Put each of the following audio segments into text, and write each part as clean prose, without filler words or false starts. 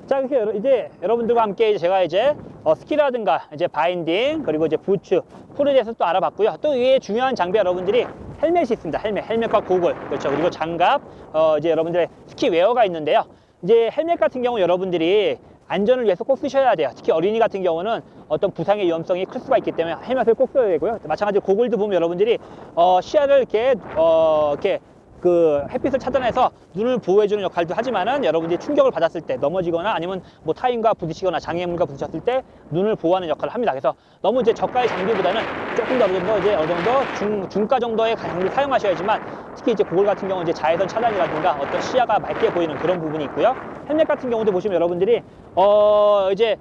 자, 이렇게 이제 여러분들과 함께 제가 이제 스키라든가 이제 바인딩, 그리고 이제 부츠, 폴에 대해서 또 알아봤고요. 또 이게 중요한 장비 여러분들이 헬멧이 있습니다. 헬멧과 고글, 그렇죠. 그리고 장갑, 이제 여러분들의 스키 웨어가 있는데요. 이제 헬멧 같은 경우 여러분들이 안전을 위해서 꼭 쓰셔야 돼요. 특히 어린이 같은 경우는 어떤 부상의 위험성이 클 수가 있기 때문에 헬멧을 꼭 써야 되고요. 마찬가지로 고글도 보면 여러분들이 시야를 이렇게 그 햇빛을 차단해서 눈을 보호해주는 역할도 하지만은 여러분들이 충격을 받았을 때 넘어지거나 아니면 뭐 타인과 부딪히거나 장애물과 부딪혔을 때 눈을 보호하는 역할을 합니다. 그래서 너무 이제 저가의 장비보다는 조금 더 어느 정도 중가 정도의 장비를 사용하셔야지만, 특히 이제 고글 같은 경우는 이제 자외선 차단이라든가 어떤 시야가 맑게 보이는 그런 부분이 있고요. 헬멧 같은 경우도 보시면 여러분들이 이제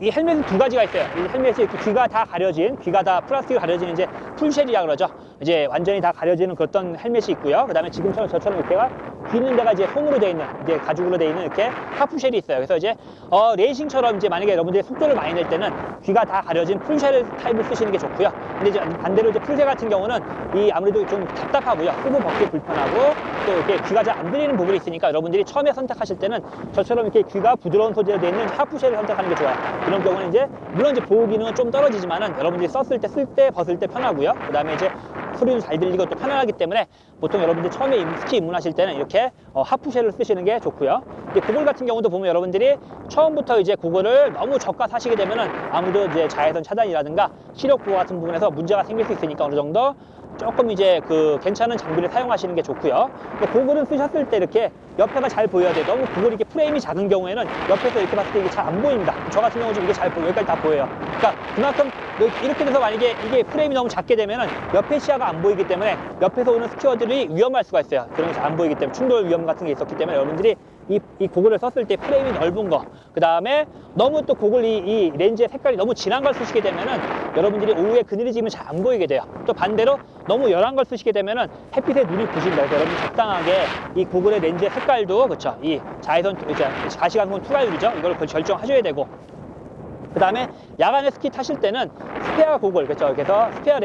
이 헬멧은 두 가지가 있어요. 이 헬멧이 귀가 다 가려진, 귀가 다 플라스틱으로 가려진 이제 풀쉘이라 그러죠. 이제 완전히 다 가려지는 그런 헬멧이 있고요. 그 다음에 지금처럼 저처럼 이렇게가 귀 있는 데가 이제 홈으로 되어 있는, 이제 가죽으로 되어 있는 이렇게 하프쉘이 있어요. 그래서 이제 레이싱처럼 이제 만약에 여러분들이 속도를 많이 낼 때는 귀가 다 가려진 풀쉘 타입을 쓰시는 게 좋고요. 근데 이제 반대로 이제 풀쉘 같은 경우는 이 아무래도 좀 답답하고요. 흡입 벗기 불편하고 또 이렇게 귀가 잘 안 들리는 부분이 있으니까 여러분들이 처음에 선택하실 때는 저처럼 이렇게 귀가 부드러운 소재로 되어 있는 하프쉘을 선택하는 게 좋아요. 그런 경우는 이제 물론 이제 보호 기능은 좀 떨어지지만은 여러분들이 썼을 때, 쓸 때, 벗을 때 편하고요. 그 다음에 이제 소리도 잘 들리고 또 편안하기 때문에 보통 여러분들이 처음에 스키 입문하실 때는 이렇게 하프쉘을 쓰시는 게 좋고요. 이제 고글 같은 경우도 보면 여러분들이 처음부터 이제 고글을 너무 저가 사시게 되면은 아무래도 이제 자외선 차단이라든가 시력 보호 같은 부분에서 문제가 생길 수 있으니까 어느 정도 조금 이제 괜찮은 장비를 사용하시는 게 좋고요. 고글은 쓰셨을 때 이렇게 옆에가 잘 보여야 돼요. 너무 고글이 이렇게 프레임이 작은 경우에는 옆에서 이렇게 봤을 때 이게 잘 안 보입니다. 저 같은 경우 지금 이게 잘 보여요. 여기까지 다 보여요. 그러니까 그만큼 이렇게 돼서 만약에 이게 프레임이 너무 작게 되면은 옆에 시야가 안 보이기 때문에 옆에서 오는 스키어들이 위험할 수가 있어요. 그런 게 잘 안 보이기 때문에 충돌 위험 같은 게 있었기 때문에 여러분들이 이 고글을 썼을 때 프레임이 넓은 거, 그 다음에 너무 또 고글 이 렌즈의 색깔이 너무 진한 걸 쓰시게 되면은 여러분들이 오후에 그늘이 지면 잘 안 보이게 돼요. 또 반대로 너무 연한 걸 쓰시게 되면은 햇빛에 눈이 부신다. 그래서 여러분 적당하게 이 고글의 렌즈의 색깔도, 그렇죠, 이 자외선 가시광선 투과율이죠, 이걸 결정하셔야 되고, 그 다음에 야간에 스키 타실 때는 스페어 고글, 그렇죠, 그래서 스페어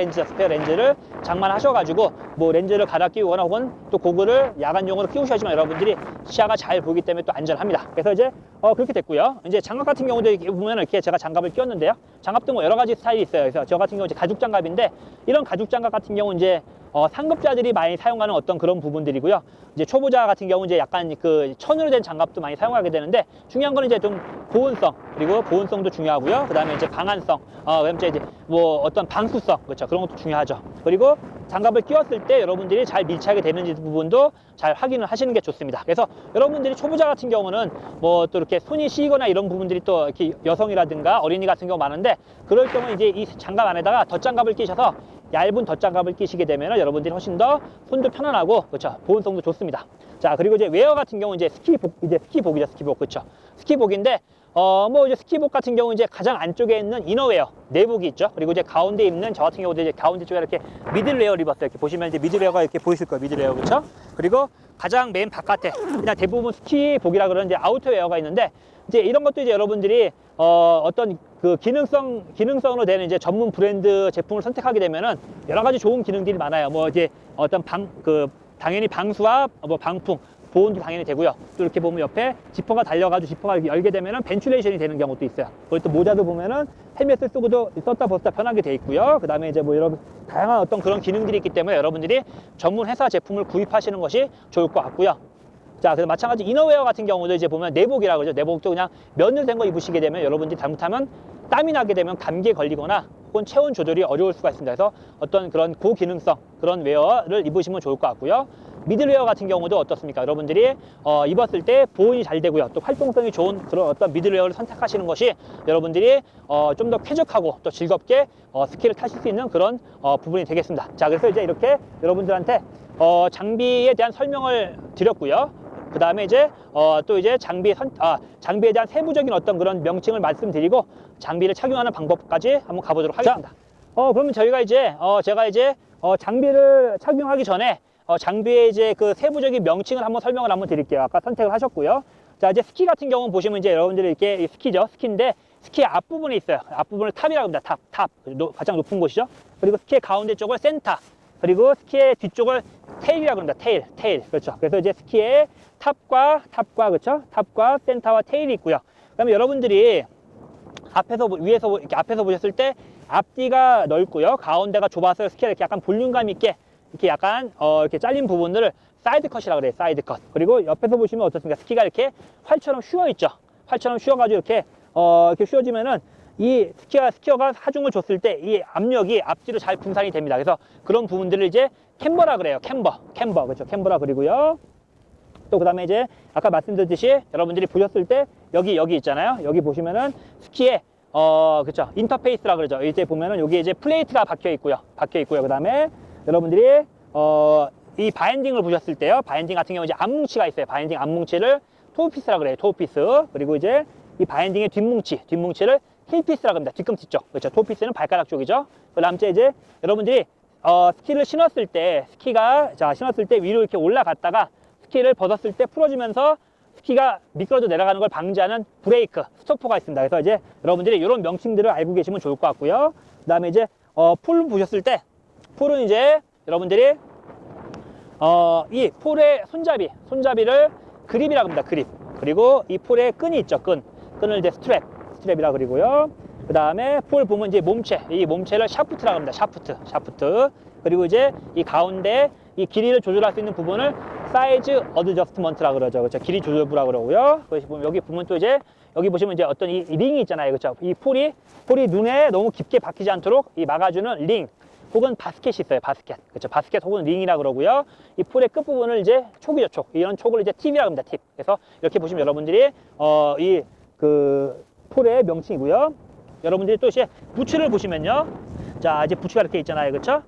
렌즈를 장만하셔가지고 뭐 렌즈를 갈아 끼우거나 혹은 또 고글을 야간용으로 끼우셔야지만 여러분들이 시야가 잘 보이기 때문에 또 안전합니다. 그래서 이제 그렇게 됐고요. 이제 장갑 같은 경우도 이렇게 보면 이렇게 제가 장갑을 끼웠는데요. 장갑도 뭐 여러 가지 스타일이 있어요. 그래서 저 같은 경우 이제 가죽 장갑인데, 이런 가죽 장갑 같은 경우 이제 상급자들이 많이 사용하는 어떤 그런 부분들이고요. 이제 초보자 같은 경우 이제 약간 천으로 된 장갑도 많이 사용하게 되는데, 중요한 거는 이제 좀 보온성, 그리고 보온성도 중요하고요. 그 다음에 이제 방한성, 그다음에 이제 뭐 어떤 방수성, 그렇죠, 그런 것도 중요하죠. 그리고 장갑을 끼웠을 때 여러분들이 잘 밀착이 되는지 부분도 잘 확인을 하시는 게 좋습니다. 그래서 여러분들이 초보자 같은 경우는 뭐 또 이렇게 손이 시리거나 이런 부분들이 또 이렇게 여성이라든가 어린이 같은 경우 많은데, 그럴 경우 이제 이 장갑 안에다가 덧장갑을 끼셔서 얇은 덧장갑을 끼시게 되면 여러분들이 훨씬 더 손도 편안하고, 그렇죠, 보온성도 좋습니다. 자, 그리고 이제 웨어 같은 경우 이제 스키복이죠, 스키복, 그렇죠, 스키복인데 뭐 이제 스키복 같은 경우 이제 가장 안쪽에 있는 이너웨어 내복이 있죠. 그리고 이제 가운데 입는, 저 같은 경우도 이제 가운데 쪽에 이렇게 미들웨어를 입었어요. 이렇게 보시면 이제 미들웨어가 이렇게 보이실 거예요. 미들웨어, 그렇죠. 그리고 가장 맨 바깥에 그냥 대부분 스키복이라 그러는 이제 아우터웨어가 있는데, 이제 이런 것도 이제 여러분들이 어떤 기능성으로 되는 이제 전문 브랜드 제품을 선택하게 되면은 여러 가지 좋은 기능들이 많아요. 뭐 이제 어떤 당연히 방수와 뭐 방풍, 보온도 당연히 되고요. 또 이렇게 보면 옆에 지퍼가 달려가지고 지퍼가 이렇게 열게 되면은 벤츄레이션이 되는 경우도 있어요. 그리고 또 모자도 보면은 헬멧을 쓰고도 썼다 벗다 편하게 돼 있고요. 그 다음에 이제 뭐 이런 다양한 어떤 그런 기능들이 있기 때문에 여러분들이 전문 회사 제품을 구입하시는 것이 좋을 것 같고요. 자, 그래서 마찬가지 이너웨어 같은 경우도 이제 보면 내복이라고 그러죠. 내복도 그냥 면으로 된 거 입으시게 되면 여러분들이 잘못하면 땀이 나게 되면 감기에 걸리거나 혹은 체온 조절이 어려울 수가 있습니다. 그래서 어떤 그런 고기능성 그런 웨어를 입으시면 좋을 것 같고요. 미들웨어 같은 경우도 어떻습니까? 여러분들이 입었을 때 보온이 잘 되고요. 또 활동성이 좋은 그런 어떤 미들웨어를 선택하시는 것이 여러분들이 좀 더 쾌적하고 또 즐겁게 스키를 타실 수 있는 그런 부분이 되겠습니다. 자, 그래서 이제 이렇게 여러분들한테 장비에 대한 설명을 드렸고요. 그 다음에 이제 또 이제 장비에 대한 세부적인 어떤 그런 명칭을 말씀드리고 장비를 착용하는 방법까지 한번 가보도록 하겠습니다. 그러면 저희가 이제 제가 이제 장비를 착용하기 전에 장비의 이제 그 세부적인 명칭을 설명을 한번 드릴게요. 아까 선택을 하셨고요. 자, 이제 스키 같은 경우는 보시면 이제 여러분들이 이렇게 스키죠. 스키인데 스키의 앞부분에 있어요. 앞부분을 탑이라고 합니다. 탑. 가장 높은 곳이죠. 그리고 스키의 가운데 쪽을 센터. 그리고 스키의 뒤쪽을 테일이라고 합니다. 테일. 그렇죠. 그래서 이제 스키의 탑과, 그렇죠? 탑과 센터와 테일이 있고요. 그 다음에 여러분들이 위에서, 이렇게 앞에서 보셨을 때 앞뒤가 넓고요. 가운데가 좁아서 스키가 이렇게 약간 볼륨감 있게 이렇게 약간, 이렇게 잘린 부분들을 사이드 컷이라고 그래요. 사이드 컷. 그리고 옆에서 보시면 어떻습니까? 스키가 이렇게 활처럼 쉬어 있죠. 활처럼 쉬어가지고 이렇게 쉬어지면은 이 스키어가 하중을 줬을 때 이 압력이 앞뒤로 잘 분산이 됩니다. 그래서 그런 부분들을 이제 캠버라 그래요. 캠버. 그렇죠. 캠버라 그리고요. 또 그 다음에 이제 아까 말씀드렸듯이 여러분들이 보셨을 때 여기 있잖아요. 여기 보시면은 스키에 그렇죠. 인터페이스라 그러죠. 이제 보면은 여기 이제 플레이트가 박혀 있고요. 그 다음에 여러분들이 이 바인딩을 보셨을 때요. 바인딩 같은 경우 이제 앞뭉치가 있어요. 바인딩 앞뭉치를 토우피스라 그래요. 토우피스. 그리고 이제 이 바인딩의 뒷뭉치를 힐피스라고 합니다. 뒤꿈치 쪽. 그렇죠. 토우피스는 발가락 쪽이죠. 그 다음 이제 여러분들이 스키를 신었을 때 신었을 때 위로 이렇게 올라갔다가 스키를 벗었을 때 풀어지면서 스키가 미끄러져 내려가는 걸 방지하는 브레이크, 스토퍼가 있습니다. 그래서 이제 여러분들이 이런 명칭들을 알고 계시면 좋을 것 같고요. 그 다음에 이제 풀 보셨을 때 풀은 이제 여러분들이 이 폴의 손잡이를 그립이라고 합니다. 그립. 그리고 이 폴의 끈이 있죠. 끈을 이제 스트랩이라고 그리고요. 그 다음에 폴 보면 이제 이 몸체를 샤프트라고 합니다. 샤프트. 그리고 이제 이 가운데 이 길이를 조절할 수 있는 부분을 사이즈 어드저스트먼트라고 그러죠. 그렇죠. 길이 조절부라고 그러고요. 여기 보면 또 이제 여기 보시면 이제 어떤 이 링이 있잖아요. 그렇죠. 이 폴이 눈에 너무 깊게 박히지 않도록 이 막아주는 링. 혹은 바스켓이 있어요. 그렇죠. 바스켓 혹은 링이라고 그러고요. 이 폴의 끝부분을 이제 촉이죠. 촉. 이런 촉을 이제 팁이라고 합니다. 팁. 그래서 이렇게 보시면 여러분들이 이 폴의 명칭이고요. 여러분들이 또 이제 부츠를 보시면요. 자, 이제 부츠가 이렇게 있잖아요. 그렇죠?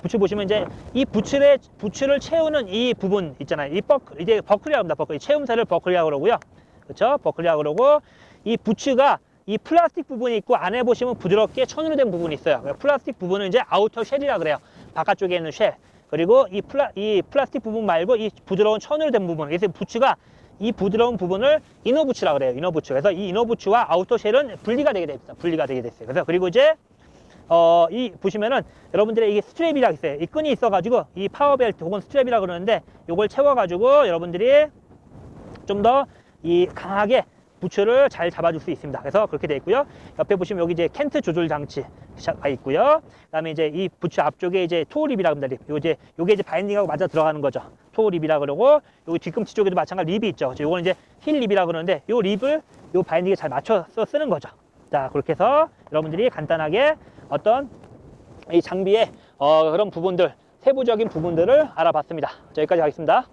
부츠 보시면 이제 이 부츠를 채우는 이 부분 있잖아요. 이제 버클이라고 합니다. 버클. 채움새를 버클이라고 그러고요. 그렇죠? 버클이라고 그러고 이 부츠가 이 플라스틱 부분이 있고 안에 보시면 부드럽게 천으로 된 부분이 있어요. 플라스틱 부분은 이제 아우터 쉘이라 그래요. 바깥쪽에 있는 쉘. 그리고 이 플라스틱 부분 말고 이 부드러운 천으로 된 부분. 그래서 부츠가 이 부드러운 부분을 이너 부츠라 그래요. 이너 부츠. 그래서 이 이너 부츠와 아우터 쉘은 분리가 되게 됩니다. 분리가 되게 됐어요. 그래서 그리고 이제 이 보시면은 여러분들의 이게 스트랩이라고 있어요. 이 끈이 있어가지고 이 파워벨트 혹은 스트랩이라고 그러는데 요걸 채워가지고 여러분들이 좀 더 이 강하게 부츠를 잘 잡아줄 수 있습니다. 그래서 그렇게 되어 있고요. 옆에 보시면 여기 이제 캔트 조절 장치가 있고요. 그다음에 이제 이 부츠 앞쪽에 이제 토우립이라고 합니다. 요게 이제 바인딩하고 맞아 들어가는 거죠. 토우립이라 그러고 여기 뒤꿈치 쪽에도 마찬가지 립이 있죠. 요거는 이제 힐 립이라 그러는데 요 립을 요 바인딩에 잘 맞춰서 쓰는 거죠. 자, 그렇게 해서 여러분들이 간단하게 어떤 이 장비의 그런 부분들, 세부적인 부분들을 알아봤습니다. 자, 여기까지 하겠습니다.